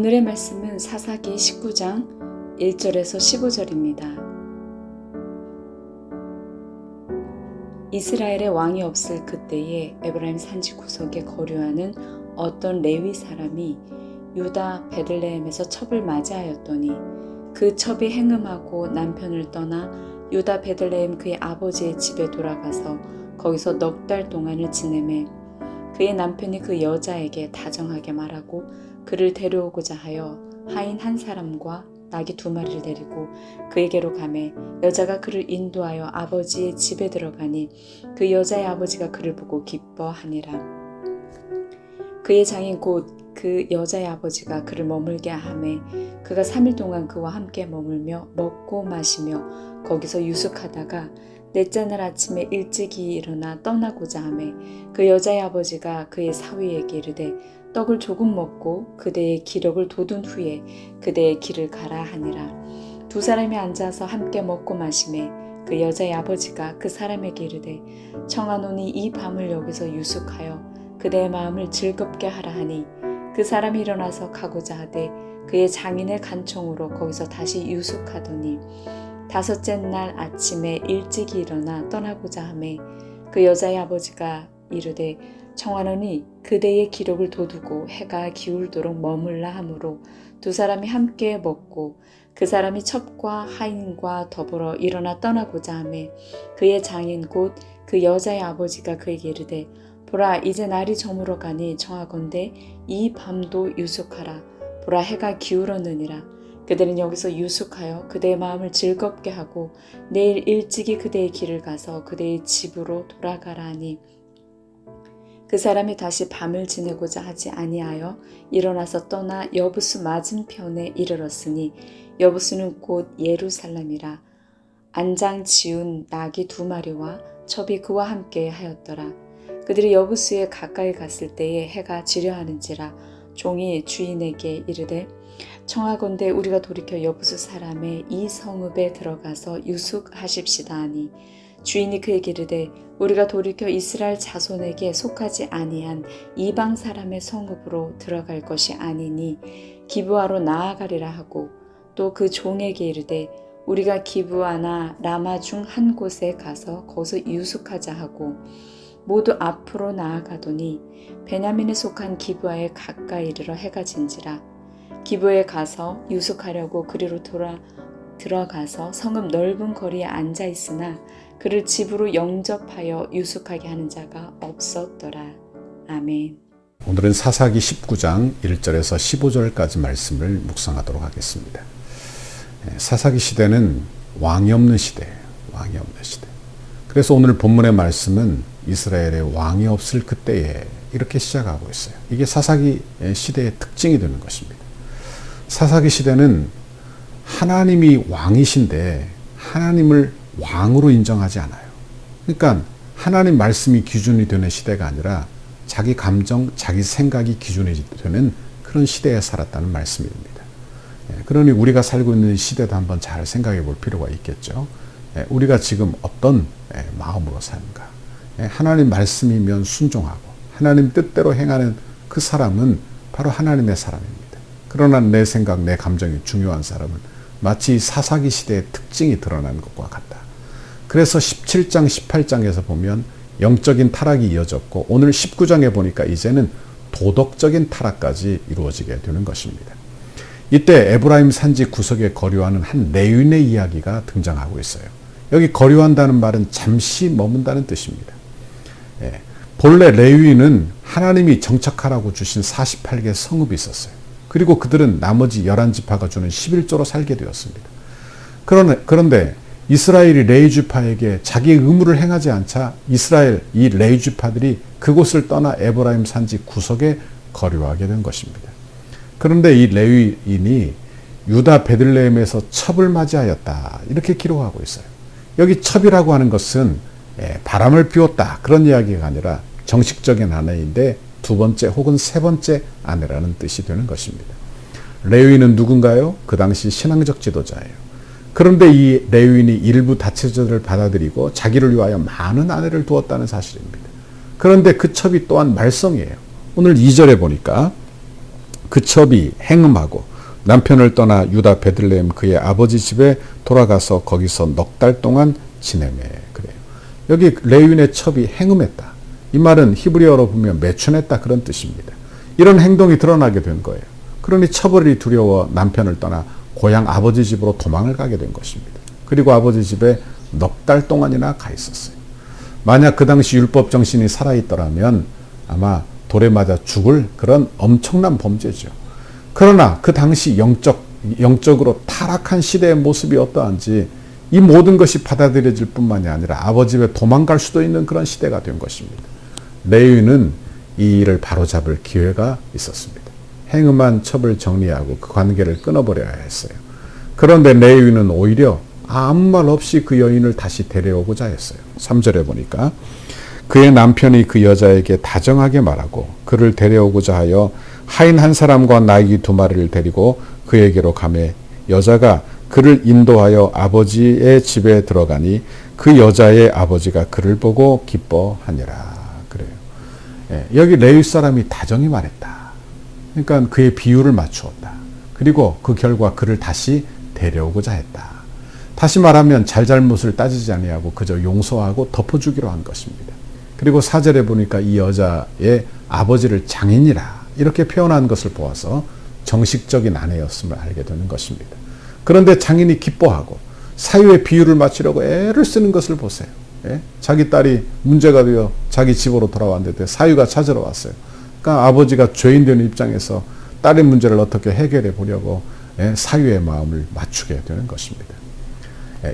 오늘의 말씀은 사사기 19장 1절에서 15절입니다. 이스라엘의 왕이 없을 그때에 에브라임 산지 구석에 거류하는 어떤 레위 사람이 유다 베들레헴에서 첩을 맞이하였더니 그 첩이 행음하고 남편을 떠나 유다 베들레헴 그의 아버지의 집에 돌아가서 거기서 넉 달 동안을 지내매 그의 남편이 그 여자에게 다정하게 말하고 그를 데려오고자 하여 하인 한 사람과 나귀 2마리를 데리고 그에게로 가매 여자가 그를 인도하여 아버지의 집에 들어가니 그 여자의 아버지가 그를 보고 기뻐하니라. 그의 장인 곧 그 여자의 아버지가 그를 머물게 하매 그가 3일 동안 그와 함께 머물며 먹고 마시며 거기서 유숙하다가 넷째 날 아침에 일찍이 일어나 떠나고자 하매 그 여자의 아버지가 그의 사위에게 이르되 떡을 조금 먹고 그대의 기력을 돋운 후에 그대의 길을 가라 하니라. 2 사람이 앉아서 함께 먹고 마시매 그 여자의 아버지가 그 사람에게 이르되 청하노니 이 밤을 여기서 유숙하여 그대의 마음을 즐겁게 하라 하니 그 사람이 일어나서 가고자 하되 그의 장인의 간청으로 거기서 다시 유숙하더니 5째 날 아침에 일찍이 일어나 떠나고자 하매 그 여자의 아버지가 이르되 청하노니 그대의 기력을 돋우고 해가 기울도록 머물라 하므로 2 사람이 함께 먹고 그 사람이 첩과 하인과 더불어 일어나 떠나고자 하매 그의 장인 곧 그 여자의 아버지가 그에게 이르되 보라 이제 날이 저물어 가니 청하건대 이 밤도 유숙하라. 보라 해가 기울었느니라. 그들은 여기서 유숙하여 그대의 마음을 즐겁게 하고 내일 일찍이 그대의 길을 가서 그대의 집으로 돌아가라 하니 그 사람이 다시 밤을 지내고자 하지 아니하여 일어나서 떠나 여부수 맞은편에 이르렀으니 여부수는 곧 예루살렘이라. 안장 지운 나귀 2마리와 첩이 그와 함께 하였더라. 그들이 여부수에 가까이 갔을 때에 해가 지려하는지라. 종이 주인에게 이르되 청하건대 우리가 돌이켜 여부수 사람의 이 성읍에 들어가서 유숙하십시다 하니 주인이 그에게 이르되 우리가 돌이켜 이스라엘 자손에게 속하지 아니한 이방 사람의 성읍으로 들어갈 것이 아니니 기브아로 나아가리라 하고 또 그 종에게 이르되 우리가 기브아나 라마 중 한 곳에 가서 거기서 유숙하자 하고 모두 앞으로 나아가더니 베냐민에 속한 기브아에 가까이 이르러 해가 진지라. 기브아에 가서 유숙하려고 그리로 들어가서 성읍 넓은 거리에 앉아 있으나 그를 집으로 영접하여 유숙하게 하는 자가 없었더라. 아멘. 오늘은 사사기 19장 1절에서 15절까지 말씀을 묵상하도록 하겠습니다. 사사기 시대는 왕이 없는 시대예요. 왕이 없는 시대. 그래서 오늘 본문의 말씀은 이스라엘의 왕이 없을 그때에 이렇게 시작하고 있어요. 이게 사사기 시대의 특징이 되는 것입니다. 사사기 시대는 하나님이 왕이신데 하나님을 왕으로 인정하지 않아요. 그러니까 하나님 말씀이 기준이 되는 시대가 아니라 자기 감정, 자기 생각이 기준이 되는 그런 시대에 살았다는 말씀입니다. 그러니 우리가 살고 있는 시대도 한번 잘 생각해 볼 필요가 있겠죠. 우리가 지금 어떤 마음으로 사는가. 하나님 말씀이면 순종하고 하나님 뜻대로 행하는 그 사람은 바로 하나님의 사람입니다. 그러나 내 생각, 내 감정이 중요한 사람은 마치 사사기 시대의 특징이 드러나는 것과 같다. 그래서 17장, 18장에서 보면 영적인 타락이 이어졌고 오늘 19장에 보니까 이제는 도덕적인 타락까지 이루어지게 되는 것입니다. 이때 에브라임 산지 구석에 거류하는 한 레위인의 이야기가 등장하고 있어요. 여기 거류한다는 말은 잠시 머문다는 뜻입니다. 본래 레위인은 하나님이 정착하라고 주신 48개 성읍이 있었어요. 그리고 그들은 나머지 11지파가 주는 11조로 살게 되었습니다. 그런데 이스라엘이 레위지파에게 자기의 의무를 행하지 않자 이스라엘 이 레위지파들이 그곳을 떠나 에브라임 산지 구석에 거류하게 된 것입니다. 그런데 이 레위인이 유다 베들레헴에서 첩을 맞이하였다 이렇게 기록하고 있어요. 여기 첩이라고 하는 것은 바람을 피웠다 그런 이야기가 아니라 정식적인 아내인데 2번째 혹은 3번째 아내라는 뜻이 되는 것입니다. 레위인은 누군가요? 그 당시 신앙적 지도자예요. 그런데 이 레위인이 일부 다처제를 받아들이고 자기를 위하여 많은 아내를 두었다는 사실입니다. 그런데 그 첩이 또한 말썽이에요. 오늘 2절에 보니까 그 첩이 행음하고 남편을 떠나 유다 베들레헴 그의 아버지 집에 돌아가서 거기서 넉 달 동안 지내매. 그래요. 여기 레위인의 첩이 행음했다. 이 말은 히브리어로 보면 매춘했다 그런 뜻입니다. 이런 행동이 드러나게 된 거예요. 그러니 처벌이 두려워 남편을 떠나 고향 아버지 집으로 도망을 가게 된 것입니다. 그리고 아버지 집에 넉 달 동안이나 가 있었어요. 만약 그 당시 율법 정신이 살아있더라면 아마 돌에 맞아 죽을 그런 엄청난 범죄죠. 그러나 그 당시 영적으로 타락한 시대의 모습이 어떠한지 이 모든 것이 받아들여질 뿐만이 아니라 아버지 집에 도망갈 수도 있는 그런 시대가 된 것입니다. 레위인은 이 일을 바로잡을 기회가 있었습니다. 행음한 첩을 정리하고 그 관계를 끊어버려야 했어요. 그런데 레위인은 오히려 아무 말 없이 그 여인을 다시 데려오고자 했어요. 3절에 보니까 그의 남편이 그 여자에게 다정하게 말하고 그를 데려오고자 하여 하인 한 사람과 나귀 2마리를 데리고 그에게로 가매 여자가 그를 인도하여 아버지의 집에 들어가니 그 여자의 아버지가 그를 보고 기뻐하니라. 그래요. 여기 레위 사람이 다정히 말했다. 그러니까 그의 비유를 맞추었다. 그리고 그 결과 그를 다시 데려오고자 했다. 다시 말하면 잘잘못을 따지지 아니하고 그저 용서하고 덮어주기로 한 것입니다. 그리고 4절에 보니까 이 여자의 아버지를 장인이라 이렇게 표현한 것을 보아서 정식적인 아내였음을 알게 되는 것입니다. 그런데 장인이 기뻐하고 사유의 비유를 맞추려고 애를 쓰는 것을 보세요. 자기 딸이 문제가 되어 자기 집으로 돌아왔는데 사유가 찾으러 왔어요. 그러니까 아버지가 죄인 되는 입장에서 딸의 문제를 어떻게 해결해 보려고 사유의 마음을 맞추게 되는 것입니다.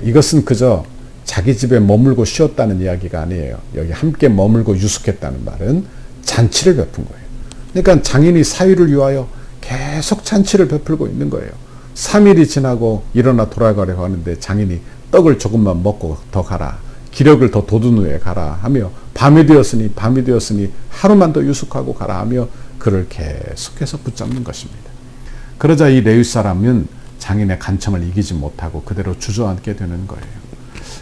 이것은 그저 자기 집에 머물고 쉬었다는 이야기가 아니에요. 여기 함께 머물고 유숙했다는 말은 잔치를 베푼 거예요. 그러니까 장인이 사유를 위하여 계속 잔치를 베풀고 있는 거예요. 3일이 지나고 일어나 돌아가려고 하는데 장인이 떡을 조금만 먹고 더 가라. 기력을 더 돋운 후에 가라 하며 밤이 되었으니 하루만 더 유숙하고 가라 하며 그를 계속해서 붙잡는 것입니다. 그러자 이 레위 사람은 장인의 간청을 이기지 못하고 그대로 주저앉게 되는 거예요.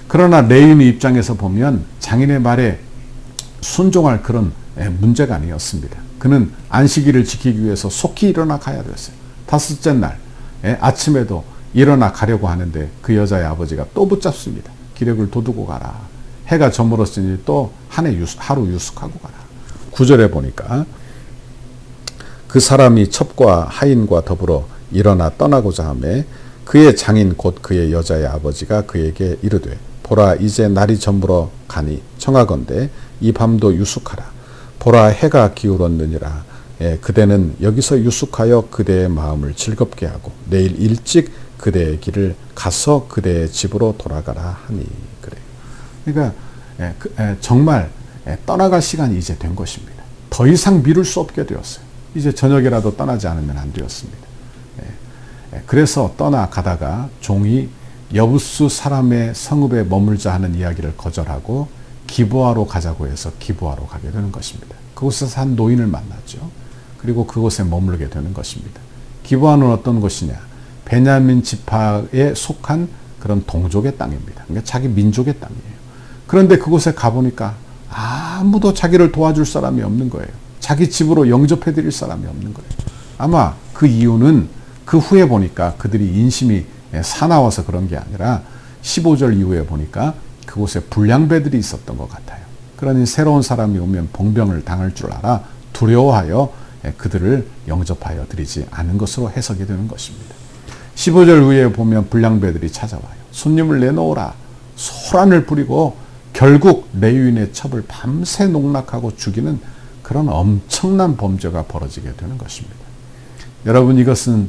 그러나 레위인의 입장에서 보면 장인의 말에 순종할 그런 문제가 아니었습니다. 그는 안식일을 지키기 위해서 속히 일어나 가야 됐어요. 5째 날 아침에도 일어나 가려고 하는데 그 여자의 아버지가 또 붙잡습니다. 기력을 돋우고 가라. 해가 저물었으니 또 하루 유숙하고 가라. 9절에 보니까 그 사람이 첩과 하인과 더불어 일어나 떠나고자 하매 그의 장인 곧 그의 여자의 아버지가 그에게 이르되 보라 이제 날이 저물어 가니 청하건대 이 밤도 유숙하라. 보라 해가 기울었느니라. 그대는 여기서 유숙하여 그대의 마음을 즐겁게 하고 내일 일찍 그대의 길을 가서 그대의 집으로 돌아가라 하니. 그래요. 그러니까 정말 떠나갈 시간이 이제 된 것입니다. 더 이상 미룰 수 없게 되었어요. 이제 저녁이라도 떠나지 않으면 안 되었습니다. 그래서 떠나가다가 종이 여부수 사람의 성읍에 머물자 하는 이야기를 거절하고 기브아로 가자고 해서 기브아로 가게 되는 것입니다. 그곳에서 한 노인을 만났죠. 그리고 그곳에 머물게 되는 것입니다. 기브아는 어떤 곳이냐? 베냐민 지파에 속한 그런 동족의 땅입니다. 그러니까 자기 민족의 땅이에요. 그런데 그곳에 가보니까 아무도 자기를 도와줄 사람이 없는 거예요. 자기 집으로 영접해 드릴 사람이 없는 거예요. 아마 그 이유는 그 후에 보니까 그들이 인심이 사나워서 그런 게 아니라 15절 이후에 보니까 그곳에 불량배들이 있었던 것 같아요. 그러니 새로운 사람이 오면 봉병을 당할 줄 알아 두려워하여 그들을 영접하여 드리지 않은 것으로 해석이 되는 것입니다. 15절 후에 보면 불량배들이 찾아와요. 손님을 내놓으라. 소란을 부리고 결국 레위인의 첩을 밤새 농락하고 죽이는 그런 엄청난 범죄가 벌어지게 되는 것입니다. 여러분, 이것은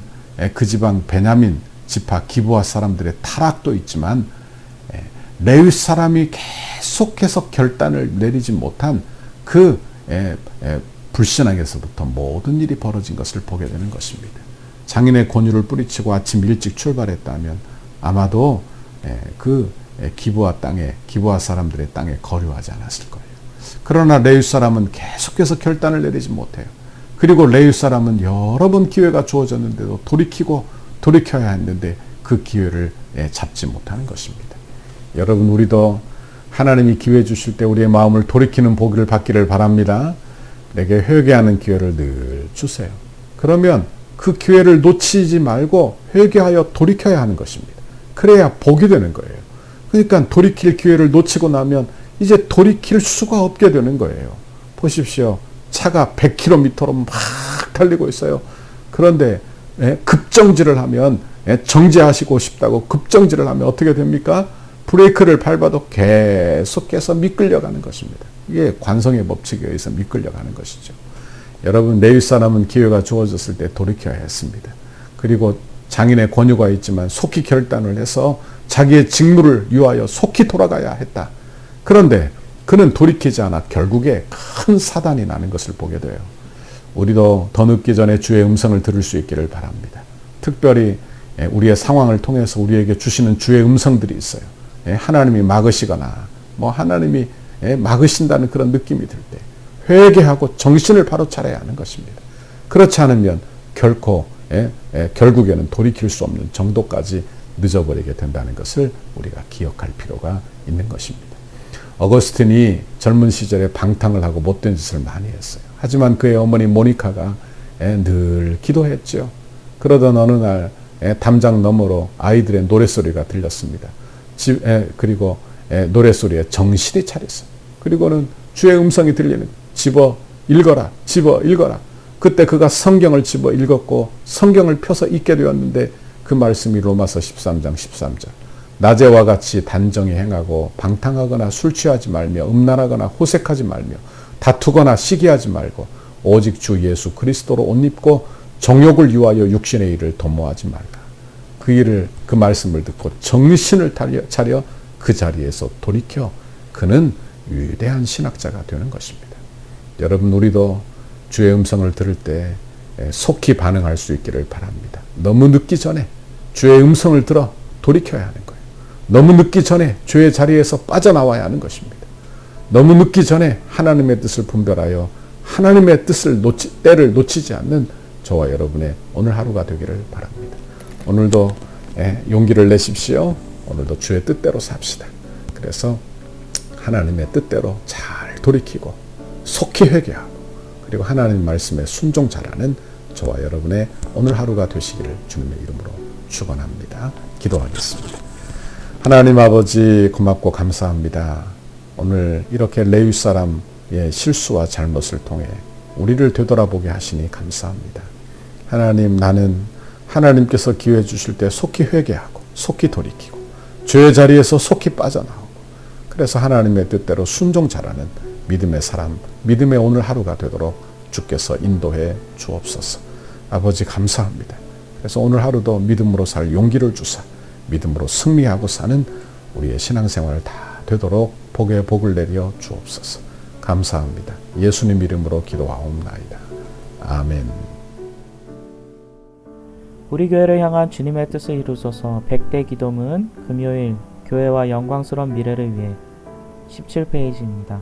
그 지방 베냐민 지파 기브아 사람들의 타락도 있지만 레위 사람이 계속해서 결단을 내리지 못한 그 불신앙에서부터 모든 일이 벌어진 것을 보게 되는 것입니다. 장인의 권유를 뿌리치고 아침 일찍 출발했다면 아마도 그 기브아 땅에, 기브아 사람들의 땅에 거류하지 않았을 거예요. 그러나 레위 사람은 계속해서 결단을 내리지 못해요. 그리고 레위 사람은 여러 번 기회가 주어졌는데도 돌이켜야 했는데 그 기회를 잡지 못하는 것입니다. 여러분, 우리도 하나님이 기회 주실 때 우리의 마음을 돌이키는 보기를 받기를 바랍니다. 내게 회개하는 기회를 늘 주세요. 그러면 그 기회를 놓치지 말고 회개하여 돌이켜야 하는 것입니다. 그래야 복이 되는 거예요. 그러니까 돌이킬 기회를 놓치고 나면 이제 돌이킬 수가 없게 되는 거예요. 보십시오. 차가 100km로 막 달리고 있어요. 그런데 급정지를 하면, 정지하시고 싶다고 급정지를 하면 어떻게 됩니까? 브레이크를 밟아도 계속해서 미끌려가는 것입니다. 이게 관성의 법칙에 의해서 미끌려가는 것이죠. 여러분, 레위 사람은 기회가 주어졌을 때 돌이켜야 했습니다. 그리고 장인의 권유가 있지만 속히 결단을 해서 자기의 직무를 위하여 속히 돌아가야 했다. 그런데 그는 돌이키지 않아 결국에 큰 사단이 나는 것을 보게 돼요. 우리도 더 늦기 전에 주의 음성을 들을 수 있기를 바랍니다. 특별히 우리의 상황을 통해서 우리에게 주시는 주의 음성들이 있어요. 하나님이 막으시거나 하나님이 막으신다는 그런 느낌이 들 때 회개하고 정신을 바로 차려야 하는 것입니다. 그렇지 않으면 결코 결국에는 돌이킬 수 없는 정도까지 늦어버리게 된다는 것을 우리가 기억할 필요가 있는 것입니다. 어거스틴이 젊은 시절에 방탕을 하고 못된 짓을 많이 했어요. 하지만 그의 어머니 모니카가 늘 기도했죠. 그러던 어느 날 담장 너머로 아이들의 노랫소리가 들렸습니다. 그리고 노랫소리에 정신이 차렸어요. 그리고는 주의 음성이 들리는 집어 읽어라, 집어 읽어라. 그때 그가 성경을 집어 읽었고 성경을 펴서 읽게 되었는데 그 말씀이 로마서 13장 13절. 낮에와 같이 단정히 행하고 방탕하거나 술 취하지 말며 음란하거나 호색하지 말며 다투거나 시기하지 말고 오직 주 예수 그리스도로 옷 입고 정욕을 위하여 육신의 일을 도모하지 말라. 그 말씀을 듣고 정신을 차려 그 자리에서 돌이켜 그는 위대한 신학자가 되는 것입니다. 여러분, 우리도 주의 음성을 들을 때 속히 반응할 수 있기를 바랍니다. 너무 늦기 전에 주의 음성을 들어 돌이켜야 하는 거예요. 너무 늦기 전에 주의 자리에서 빠져나와야 하는 것입니다. 너무 늦기 전에 하나님의 뜻을 분별하여 하나님의 때를 놓치지 않는 저와 여러분의 오늘 하루가 되기를 바랍니다. 오늘도 용기를 내십시오. 오늘도 주의 뜻대로 삽시다. 그래서 하나님의 뜻대로 잘 돌이키고 속히 회개하고 그리고 하나님 말씀에 순종 잘하는 저와 여러분의 오늘 하루가 되시기를 주님의 이름으로 축원합니다. 기도하겠습니다. 하나님 아버지, 고맙고 감사합니다. 오늘 이렇게 레위 사람의 실수와 잘못을 통해 우리를 되돌아보게 하시니 감사합니다. 하나님, 나는 하나님께서 기회 주실 때 속히 회개하고 속히 돌이키고 죄의 자리에서 속히 빠져나오고 그래서 하나님의 뜻대로 순종 잘하는 믿음의 사람, 믿음의 오늘 하루가 되도록 주께서 인도해 주옵소서. 아버지, 감사합니다. 그래서 오늘 하루도 믿음으로 살 용기를 주사 믿음으로 승리하고 사는 우리의 신앙생활 다 되도록 복에 복을 내려 주옵소서. 감사합니다. 예수님 이름으로 기도하옵나이다. 아멘. 우리 교회를 향한 주님의 뜻을 이루소서. 100대 기도문 금요일 교회와 영광스러운 미래를 위해 17페이지입니다.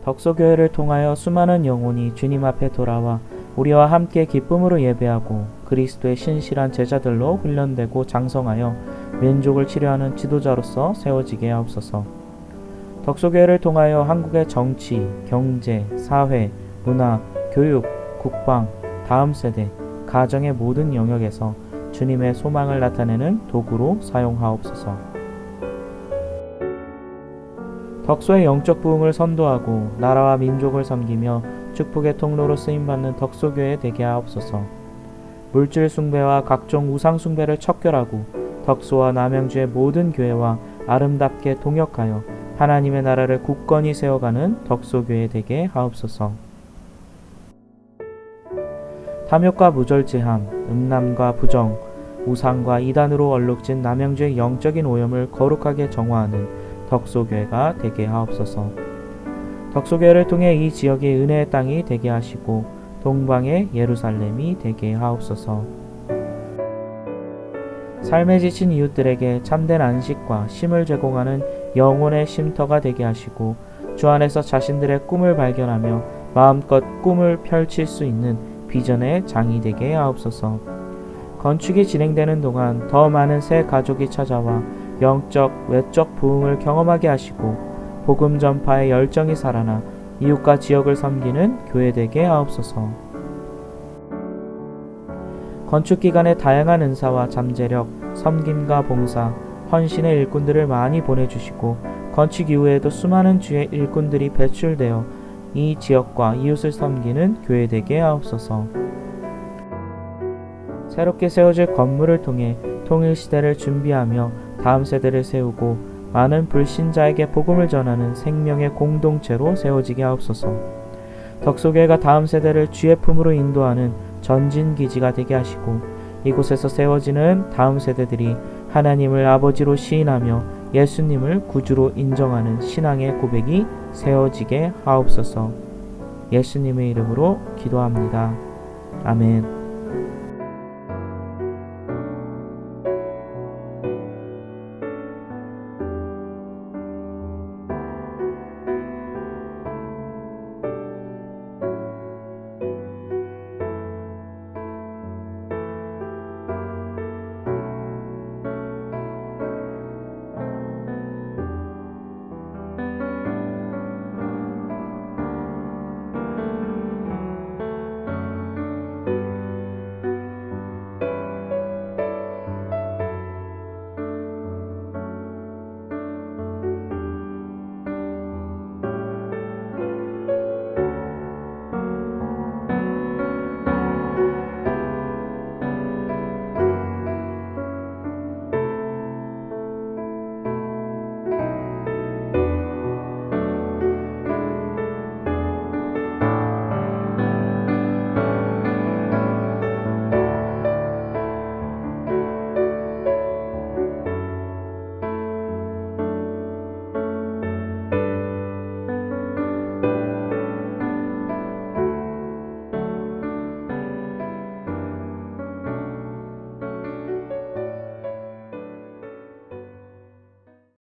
덕소교회를 통하여 수많은 영혼이 주님 앞에 돌아와 우리와 함께 기쁨으로 예배하고 그리스도의 신실한 제자들로 훈련되고 장성하여 민족을 치료하는 지도자로서 세워지게 하옵소서. 덕소교회를 통하여 한국의 정치, 경제, 사회, 문화, 교육, 국방, 다음 세대, 가정의 모든 영역에서 주님의 소망을 나타내는 도구로 사용하옵소서. 덕소의 영적 부흥을 선도하고 나라와 민족을 섬기며 축복의 통로로 쓰임받는 덕소교회 되게 하옵소서. 물질 숭배와 각종 우상 숭배를 척결하고 덕소와 남양주의 모든 교회와 아름답게 동역하여 하나님의 나라를 굳건히 세워가는 덕소교회 되게 하옵소서. 탐욕과 무절제함, 음란과 부정, 우상과 이단으로 얼룩진 남양주의 영적인 오염을 거룩하게 정화하는 덕소교회가 되게 하옵소서. 덕소교회를 통해 이 지역이 은혜의 땅이 되게 하시고 동방의 예루살렘이 되게 하옵소서. 삶에 지친 이웃들에게 참된 안식과 쉼을 제공하는 영혼의 쉼터가 되게 하시고 주 안에서 자신들의 꿈을 발견하며 마음껏 꿈을 펼칠 수 있는 비전의 장이 되게 하옵소서. 건축이 진행되는 동안 더 많은 새 가족이 찾아와 영적, 외적 부흥을 경험하게 하시고 복음 전파의 열정이 살아나 이웃과 지역을 섬기는 교회 되게 하옵소서. 건축기관의 다양한 은사와 잠재력, 섬김과 봉사, 헌신의 일꾼들을 많이 보내주시고 건축 이후에도 수많은 주의 일꾼들이 배출되어 이 지역과 이웃을 섬기는 교회 되게 하옵소서. 새롭게 세워질 건물을 통해 통일시대를 준비하며 다음 세대를 세우고 많은 불신자에게 복음을 전하는 생명의 공동체로 세워지게 하옵소서. 덕소교회가 다음 세대를 주의 품으로 인도하는 전진기지가 되게 하시고 이곳에서 세워지는 다음 세대들이 하나님을 아버지로 시인하며 예수님을 구주로 인정하는 신앙의 고백이 세워지게 하옵소서. 예수님의 이름으로 기도합니다. 아멘.